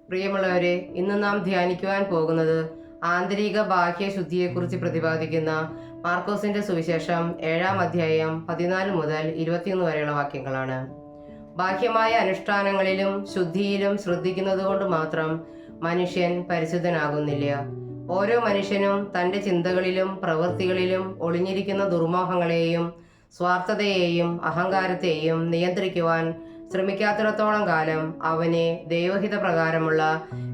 പ്രിയമുള്ളവരെ, ഇന്ന് നാം ധ്യാനിക്കുവാൻ പോകുന്നത് ആന്തരിക ബാഹ്യ ശുദ്ധിയെക്കുറിച്ച് പ്രതിപാദിക്കുന്ന മാർക്കോസിന്റെ സുവിശേഷം 7-ാം അധ്യായം 14 മുതൽ 21 വരെയുള്ള വാക്യങ്ങളാണ്. ബാഹ്യമായ അനുഷ്ഠാനങ്ങളിലും ശുദ്ധിയിലും ശ്രദ്ധിക്കുന്നത് കൊണ്ട് മാത്രം മനുഷ്യൻ പരിശുദ്ധനാകുന്നില്ല. ഓരോ മനുഷ്യനും തൻ്റെ ചിന്തകളിലും പ്രവൃത്തികളിലും ഒളിഞ്ഞിരിക്കുന്ന ദുർമോഹങ്ങളെയും സ്വാർത്ഥതയെയും അഹങ്കാരത്തെയും നിയന്ത്രിക്കുവാൻ ശ്രമിക്കാത്തിടത്തോളം കാലം അവനെ ദൈവഹിത പ്രകാരമുള്ള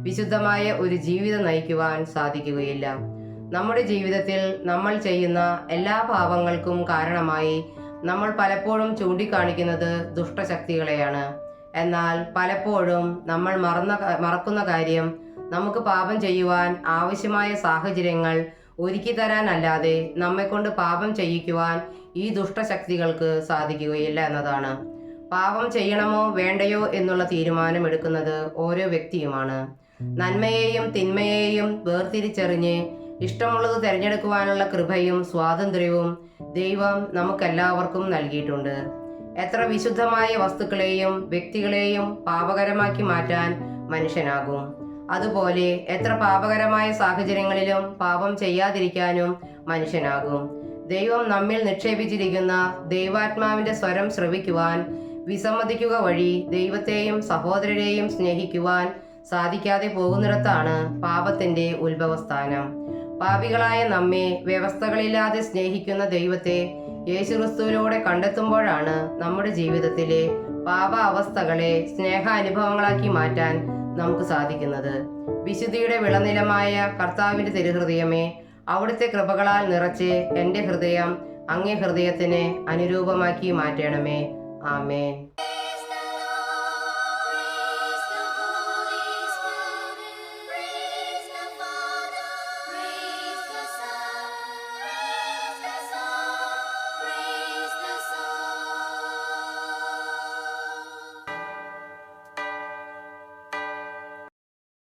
വിശുദ്ധമായ ഒരു ജീവിതം നയിക്കുവാൻ സാധിക്കുകയില്ല. നമ്മുടെ ജീവിതത്തിൽ നമ്മൾ ചെയ്യുന്ന എല്ലാ പാപങ്ങൾക്കും കാരണമായി നമ്മൾ പലപ്പോഴും ചൂണ്ടിക്കാണിക്കുന്നത് ദുഷ്ടശക്തികളെയാണ്. എന്നാൽ പലപ്പോഴും നമ്മൾ മറക്കുന്ന കാര്യം, നമുക്ക് പാപം ചെയ്യുവാൻ ആവശ്യമായ സാഹചര്യങ്ങൾ ഒരുക്കി തരാനല്ലാതെ നമ്മെക്കൊണ്ട് പാപം ചെയ്യിക്കുവാൻ ഈ ദുഷ്ടശക്തികൾക്ക് സാധിക്കുകയില്ല എന്നതാണ്. പാപം ചെയ്യണമോ വേണ്ടയോ എന്നുള്ള തീരുമാനം എടുക്കുന്നത് ഓരോ വ്യക്തിയുമാണ്. നന്മയെയും തിന്മയെയും വേർതിരിച്ചറിഞ്ഞ് ഇഷ്ടമുള്ളത് തിരഞ്ഞെടുക്കുവാനുള്ള കൃപയും സ്വാതന്ത്ര്യവും ദൈവം നമുക്കെല്ലാവർക്കും നൽകിയിട്ടുണ്ട്. എത്ര വിശുദ്ധമായ വസ്തുക്കളെയും വ്യക്തികളെയും പാപകരമാക്കി മാറ്റാൻ മനുഷ്യനാകും. അതുപോലെ എത്ര പാപകരമായ സാഹചര്യങ്ങളിലും പാപം ചെയ്യാതിരിക്കാനും മനുഷ്യനാകും. ദൈവം നമ്മിൽ നിക്ഷേപിച്ചിരിക്കുന്ന ദൈവാത്മാവിന്റെ സ്വരം ശ്രവിക്കുവാൻ വിസമ്മതിക്കുക വഴി ദൈവത്തെയും സഹോദരരെയും സ്നേഹിക്കുവാൻ സാധിക്കാതെ പോകുന്നിടത്താണ് പാപത്തിന്റെ ഉത്ഭവസ്ഥാനം. പാപികളായ നമ്മെ വ്യവസ്ഥകളില്ലാതെ സ്നേഹിക്കുന്ന ദൈവത്തെ യേശുക്രിസ്തുവിലൂടെ കണ്ടെത്തുമ്പോഴാണ് നമ്മുടെ ജീവിതത്തിലെ പാപ അവസ്ഥകളെ സ്നേഹാനുഭവങ്ങളാക്കി മാറ്റാൻ നമുക്ക് സാധിക്കുന്നത്. വിശുദ്ധിയുടെ വിളനിലമായ കർത്താവിന്റെ തിരുഹൃദയമേ, അവിടുത്തെ കൃപകളാൽ നിറച്ച് എൻ്റെ ഹൃദയം അങ്ങേ ഹൃദയത്തിന് അനുരൂപമാക്കി മാറ്റണമേ. ആമേൻ.